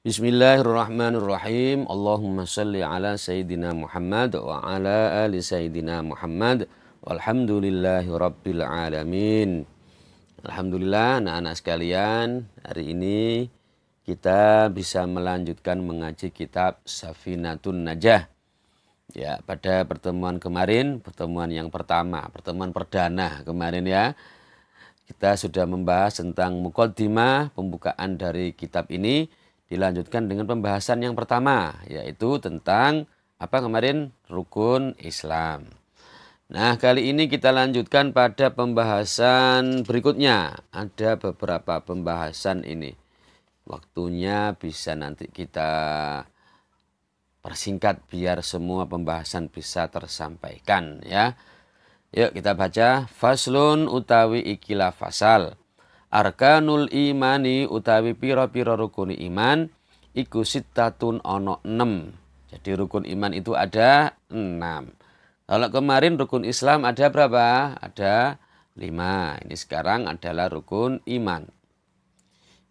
Bismillahirrahmanirrahim. Allahumma salli ala Sayyidina Muhammad wa ala ali Sayyidina Muhammad. Walhamdulillahi Rabbil Alamin. Alhamdulillah anak-anak sekalian, hari ini kita bisa melanjutkan mengaji kitab Safinatun Najah. Ya, pada pertemuan kemarin, pertemuan yang pertama, pertemuan perdana kemarin ya, kita sudah membahas tentang muqaddimah, pembukaan dari kitab ini. Dilanjutkan dengan pembahasan yang pertama, yaitu tentang apa kemarin? Rukun Islam. Nah, kali ini kita lanjutkan pada pembahasan berikutnya. Ada beberapa pembahasan ini. Waktunya bisa nanti kita persingkat biar semua pembahasan bisa tersampaikan ya. Yuk kita baca. Faslun utawi ikilah fasal. Arkanul imani utawi piro-piro rukun iman iku sittatun ono 6. Jadi rukun iman itu ada 6. Kalau kemarin rukun Islam ada berapa? Ada 5. Ini sekarang adalah rukun iman.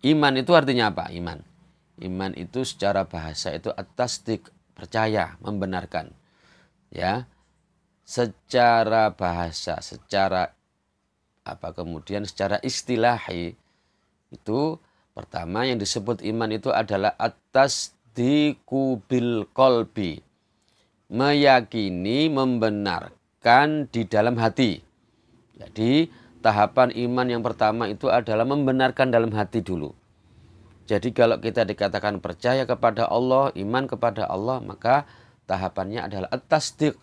Iman itu artinya apa? Iman itu secara bahasa itu at-tasdiq, percaya, membenarkan. Ya. Secara bahasa, secara kemudian secara istilahi itu pertama yang disebut iman itu adalah at-tasdiqu bil qalbi, meyakini, membenarkan di dalam hati. Jadi tahapan iman yang pertama itu adalah membenarkan dalam hati dulu. Jadi kalau kita dikatakan percaya kepada Allah, iman kepada Allah, maka tahapannya adalah at-tasdiq,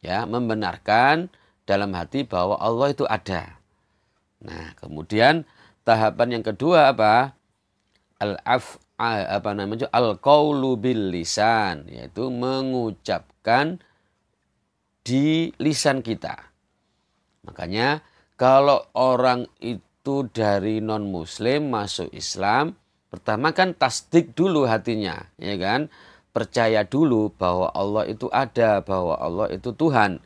ya, membenarkan dalam hati bahwa Allah itu ada. Nah, kemudian tahapan yang kedua apa? Al-qaulu bil lisan, yaitu mengucapkan di lisan kita. Makanya kalau orang itu dari non muslim masuk Islam, pertama kan tasdik dulu hatinya, ya kan? Percaya dulu bahwa Allah itu ada, bahwa Allah itu Tuhan.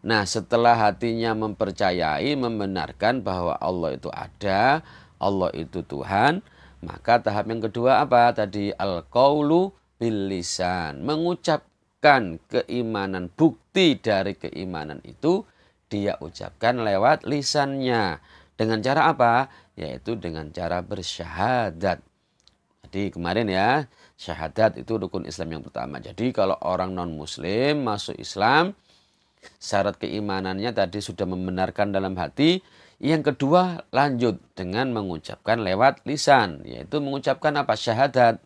Nah, setelah hatinya mempercayai, membenarkan bahwa Allah itu ada, Allah itu Tuhan, maka tahap yang kedua apa? Tadi al-qaulu bil lisan, mengucapkan keimanan, bukti dari keimanan itu dia ucapkan lewat lisannya. Dengan cara apa? Yaitu dengan cara bersyahadat. Jadi kemarin ya, syahadat itu rukun Islam yang pertama. Jadi kalau orang non muslim masuk Islam, syarat keimanannya tadi sudah membenarkan dalam hati. Yang kedua lanjut dengan mengucapkan lewat lisan, yaitu mengucapkan apa? Syahadat.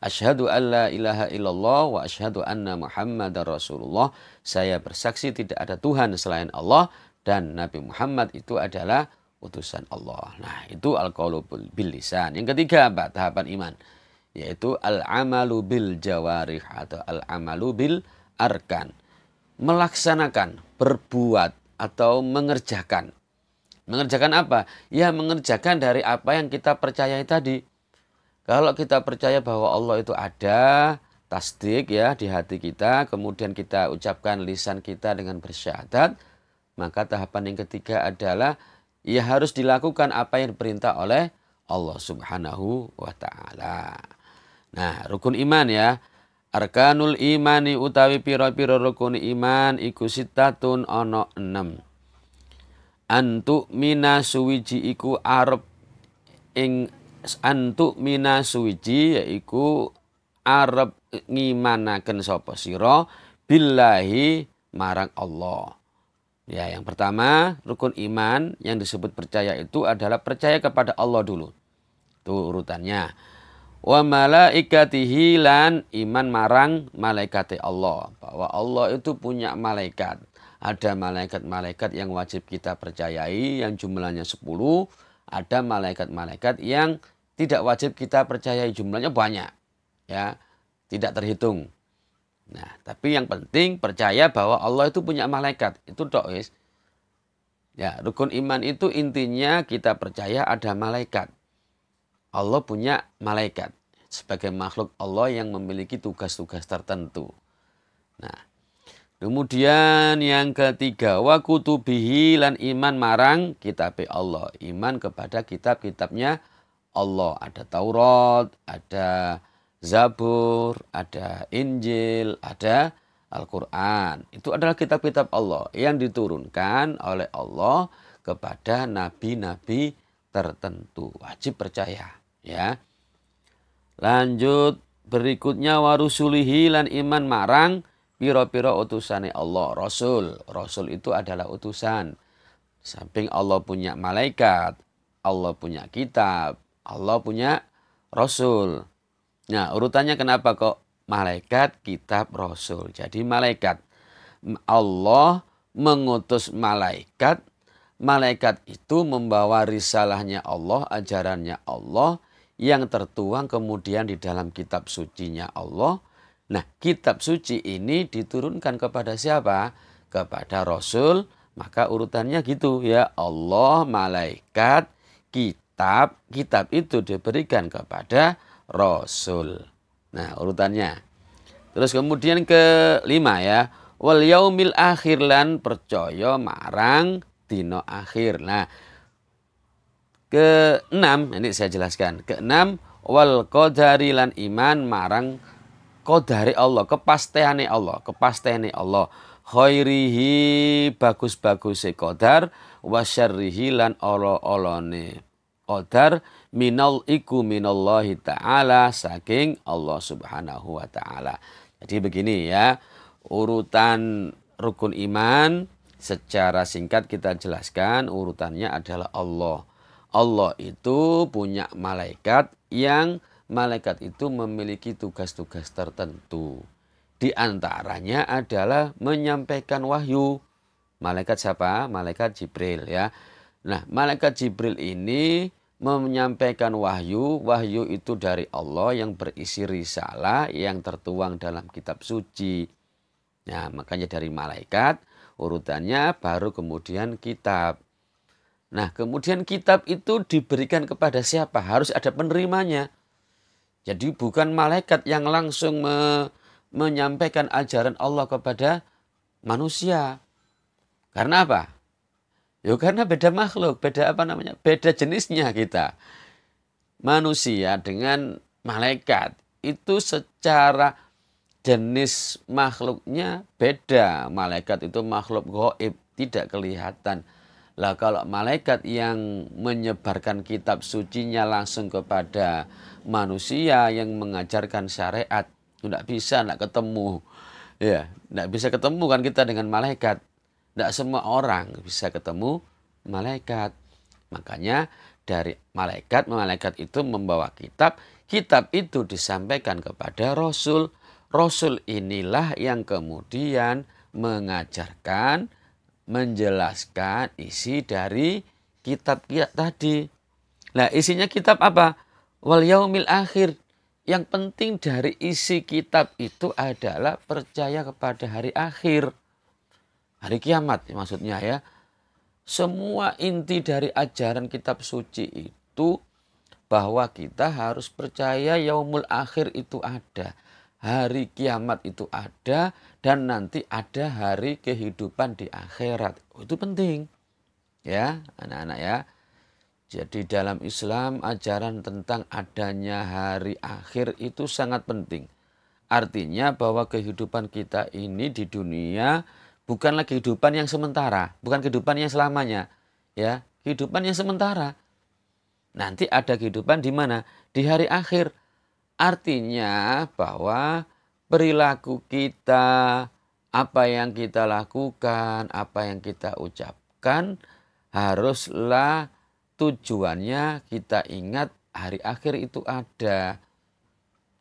Asyhadu an la ilaha illallah wa asyhadu anna Muhammadar Rasulullah. Saya bersaksi tidak ada Tuhan selain Allah dan Nabi Muhammad itu adalah utusan Allah. Nah, itu al-qaulu bil lisan. Yang ketiga apa? Tahapan iman, yaitu al-amalu bil jawarih atau al-amalu bil arkan. Melaksanakan, berbuat atau mengerjakan. Mengerjakan apa? Ya, mengerjakan dari apa yang kita percayai tadi. Kalau kita percaya bahwa Allah itu ada, tasdik ya di hati kita, kemudian kita ucapkan lisan kita dengan bersyahadat, maka tahapan yang ketiga adalah ya harus dilakukan apa yang diperintah oleh Allah Subhanahu wa taala. Nah, rukun iman ya. Arkanul imani utawi piro-piro rukun iman iku sittatun ono 6. Antuk mina suwiji iku arep ing antuk mina suwiji yaiku arep ngimanaken sapa sira billahi marang Allah. Ya, yang pertama rukun iman yang disebut percaya itu adalah percaya kepada Allah dulu. Itu urutannya. Wa malaikatihi lan iman marang malaikate Allah. Bahwa Allah itu punya malaikat. Ada malaikat-malaikat yang wajib kita percayai yang jumlahnya 10. Ada malaikat-malaikat yang tidak wajib kita percayai, jumlahnya banyak. Ya, tidak terhitung. Nah, tapi yang penting percaya bahwa Allah itu punya malaikat. Itu tok wis. Ya, rukun iman itu intinya kita percaya ada malaikat. Allah punya malaikat sebagai makhluk Allah yang memiliki tugas-tugas tertentu. Nah, kemudian yang ketiga, wa kutubihi lan iman marang kitab Allah. Iman kepada kitab-kitabnya Allah. Ada Taurat, ada Zabur, ada Injil, ada Al-Quran. Itu adalah kitab-kitab Allah yang diturunkan oleh Allah kepada nabi-nabi tertentu. Wajib percaya. Ya. Lanjut berikutnya warusulihi lan iman marang piro-piro utusane Allah. Rasul itu adalah utusan. Samping Allah punya malaikat, Allah punya kitab, Allah punya rasul. Nah, urutannya kenapa kok malaikat, kitab, rasul? Jadi malaikat. Allah mengutus malaikat. Malaikat itu membawa risalahnya Allah, ajarannya Allah yang tertuang kemudian di dalam kitab sucinya Allah. Nah, kitab suci ini diturunkan kepada siapa? Kepada rasul. Maka urutannya gitu ya, Allah, malaikat, kitab. Kitab itu diberikan kepada rasul. Nah, urutannya. Terus kemudian kelima ya, wal yaumil akhir lan percaya marang dina akhir. Nah, keenam, ini saya jelaskan. Keenam, wal qadari lan iman marang qadari Allah, kepastiane Allah, kepastiane Allah. Khairihi bagus-baguse qadar, wa syarrihi lan olo-olone qadar minal iku minallahi ta'ala saking Allah subhanahu wa ta'ala. Jadi begini ya, urutan rukun iman secara singkat kita jelaskan, urutannya adalah Allah. Allah itu punya malaikat yang malaikat itu memiliki tugas-tugas tertentu. Di antaranya adalah menyampaikan wahyu. Malaikat siapa? Malaikat Jibril ya. Nah, malaikat Jibril ini menyampaikan wahyu. Wahyu itu dari Allah yang berisi risalah yang tertuang dalam kitab suci. Nah, makanya dari malaikat urutannya baru kemudian kitab. Nah, kemudian kitab itu diberikan kepada siapa? Harus ada penerimanya. Jadi bukan malaikat yang langsung menyampaikan ajaran Allah kepada manusia. Karena apa? Ya karena beda makhluk, beda jenisnya kita. Manusia dengan malaikat itu secara jenis makhluknya beda. Malaikat itu makhluk gaib, tidak kelihatan. Lah kalau malaikat yang menyebarkan kitab sucinya langsung kepada manusia yang mengajarkan syariat, tidak bisa, tidak ketemu. Ya, tidak bisa ketemu kan kita dengan malaikat. Tidak semua orang bisa ketemu malaikat. Makanya dari malaikat itu membawa kitab. Kitab itu disampaikan kepada rasul. Rasul inilah yang kemudian mengajarkan, menjelaskan isi dari kitab tadi. Nah, isinya kitab apa? Wal yaumil akhir. Yang penting dari isi kitab itu adalah percaya kepada hari akhir. Hari kiamat maksudnya ya. Semua inti dari ajaran kitab suci itu bahwa kita harus percaya yaumul akhir itu ada. Hari kiamat itu ada dan nanti ada hari kehidupan di akhirat. Itu penting. Ya, anak-anak ya. Jadi dalam Islam ajaran tentang adanya hari akhir itu sangat penting. Artinya bahwa kehidupan kita ini di dunia bukanlah kehidupan yang sementara, bukan kehidupan yang selamanya, ya, kehidupan yang sementara. Nanti ada kehidupan di mana? Di hari akhir. Artinya bahwa perilaku kita, apa yang kita lakukan, apa yang kita ucapkan haruslah tujuannya kita ingat hari akhir itu ada.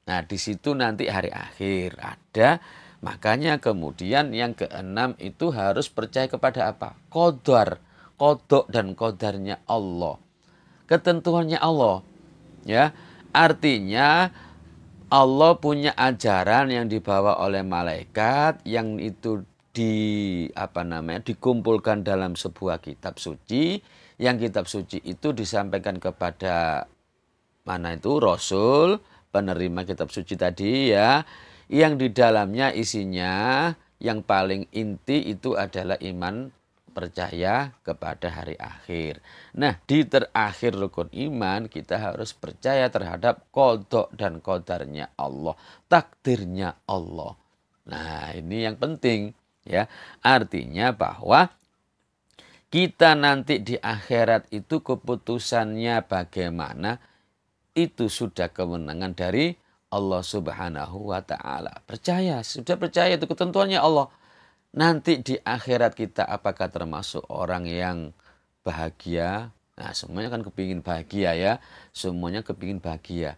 Nah, di situ nanti hari akhir ada. Makanya kemudian yang keenam itu harus percaya kepada apa? Qadar, qada dan qadarnya Allah. Ketentuannya Allah. Ya, artinya Allah punya ajaran yang dibawa oleh malaikat yang itu dikumpulkan dalam sebuah kitab suci. Yang kitab suci itu disampaikan kepada mana itu? Rasul, penerima kitab suci tadi ya. Yang di dalamnya isinya yang paling inti itu adalah iman percaya kepada hari akhir. Nah, di terakhir rukun iman kita harus percaya terhadap qada dan qadarnya Allah, takdirnya Allah. Nah, ini yang penting ya. Artinya bahwa kita nanti di akhirat itu keputusannya bagaimana itu sudah kewenangan dari Allah Subhanahu wa taala. Percaya, sudah percaya itu ketentuannya Allah. Nanti di akhirat kita apakah termasuk orang yang bahagia? Nah, semuanya kan kepingin bahagia ya. Semuanya kepingin bahagia.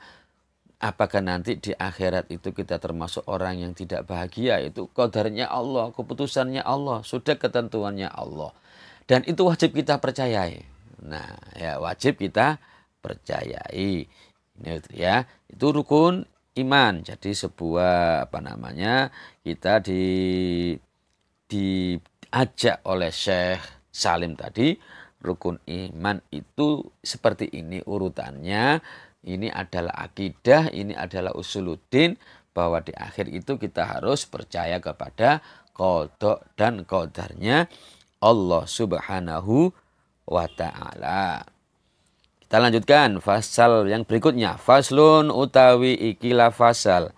Apakah nanti di akhirat itu kita termasuk orang yang tidak bahagia? Itu qadarnya Allah, keputusannya Allah, sudah ketentuannya Allah. Dan itu wajib kita percayai. Nah, ya wajib kita percayai. Ini ya, itu rukun iman. Jadi sebuah kita diajak oleh Syekh Salim tadi, rukun iman itu seperti ini urutannya. Ini adalah akidah, ini adalah usuluddin, bahwa di akhir itu kita harus percaya kepada qada dan qadarnya Allah Subhanahu wa ta'ala. Kita lanjutkan fasal yang berikutnya. Faslun utawi ikilah fasal.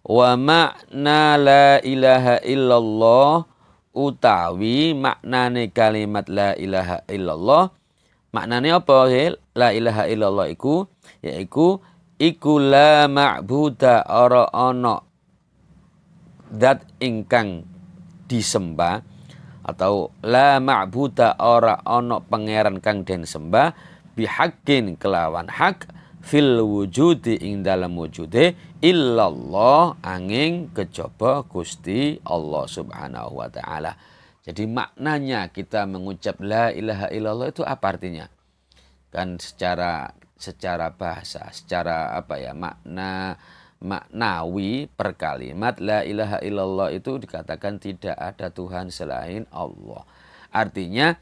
Wa makna la ilaha illallah utawi maknane kalimat la ilaha illallah. Maknane apa? La ilaha illallah iku yaiku la ma'buda ora ana zat ingkang disembah, atau la ma'buda ora ana pangeran kang den sembah bihaqqin kelawan hak fil wujudi ing dalam wujude illallah angin kejaba Gusti Allah Subhanahu wa taala. Jadi maknanya kita mengucap la ilaha illallah itu apa artinya? Kan secara bahasa, secara maknawi per kalimat la ilaha illallah itu dikatakan tidak ada Tuhan selain Allah. Artinya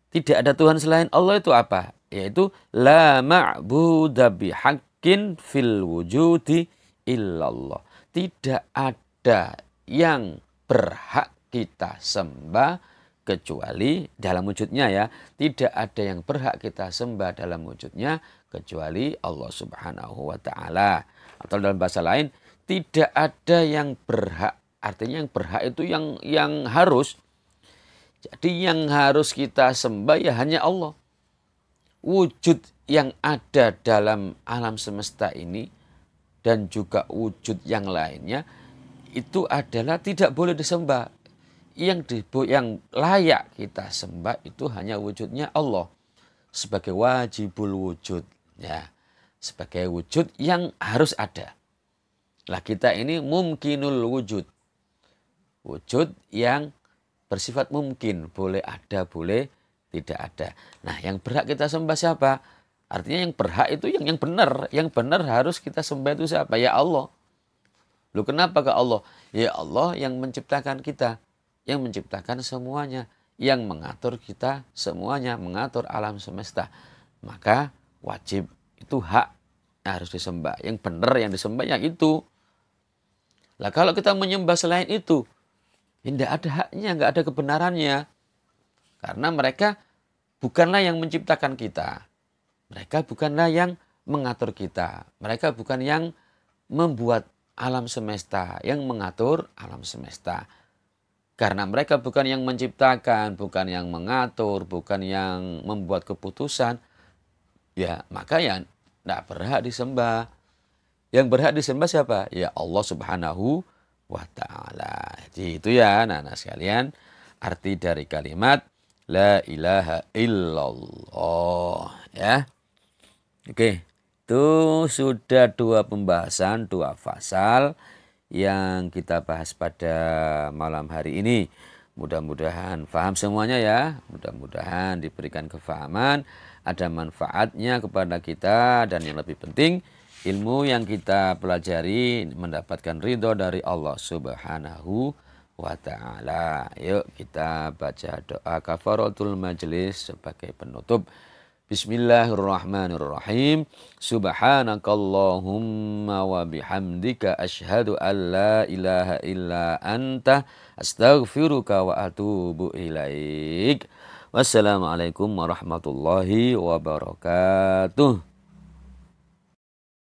tidak ada Tuhan selain Allah itu apa? Yaitu la ma'buda bihaqqin fil wujudi illallah. Tidak ada yang berhak kita sembah kecuali dalam wujudnya ya. Tidak ada yang berhak kita sembah dalam wujudnya kecuali Allah Subhanahu wa ta'ala. Atau dalam bahasa lain, tidak ada yang berhak. Artinya yang berhak itu yang harus. Jadi yang harus kita sembah ya hanya Allah. Wujud yang ada dalam alam semesta ini dan juga wujud yang lainnya itu adalah tidak boleh disembah. Yang layak kita sembah itu hanya wujudnya Allah sebagai wajibul wujud ya, sebagai wujud yang harus ada. Lah kita ini mumkinul wujud, wujud yang bersifat mungkin, boleh ada, boleh tidak ada. Nah, yang berhak kita sembah siapa? Artinya yang berhak itu yang benar. Yang benar harus kita sembah itu siapa? Ya Allah. Loh kenapa ke Allah? Ya Allah yang menciptakan kita. Yang menciptakan semuanya. Yang mengatur kita semuanya. Mengatur alam semesta. Maka wajib itu hak harus disembah. Yang benar yang disembah yang itu. Lah kalau kita menyembah selain itu, tidak ada haknya, nggak ada kebenarannya. Karena mereka bukanlah yang menciptakan kita. Mereka bukanlah yang mengatur kita. Mereka bukan yang membuat alam semesta, yang mengatur alam semesta. Karena mereka bukan yang menciptakan, bukan yang mengatur, bukan yang membuat keputusan. Ya, maka ya tidak berhak disembah. Yang berhak disembah siapa? Ya Allah Subhanahu wa ta'ala. Jadi itu ya anak-anak sekalian, arti dari kalimat la ilaha illallah ya. Oke, itu sudah dua pembahasan, dua fasal yang kita bahas pada malam hari ini. Mudah-mudahan paham semuanya ya. Mudah-mudahan diberikan kefahaman, ada manfaatnya kepada kita, dan yang lebih penting ilmu yang kita pelajari mendapatkan ridho dari Allah Subhanahu wa ta'ala. Yuk kita baca doa kafaratul majlis sebagai penutup. Bismillahirrahmanirrahim. Subhanakallahumma wa bihamdika asyhadu an la ilaha illa anta astaghfiruka wa atubu ilaik. Wassalamualaikum warahmatullahi wabarakatuh.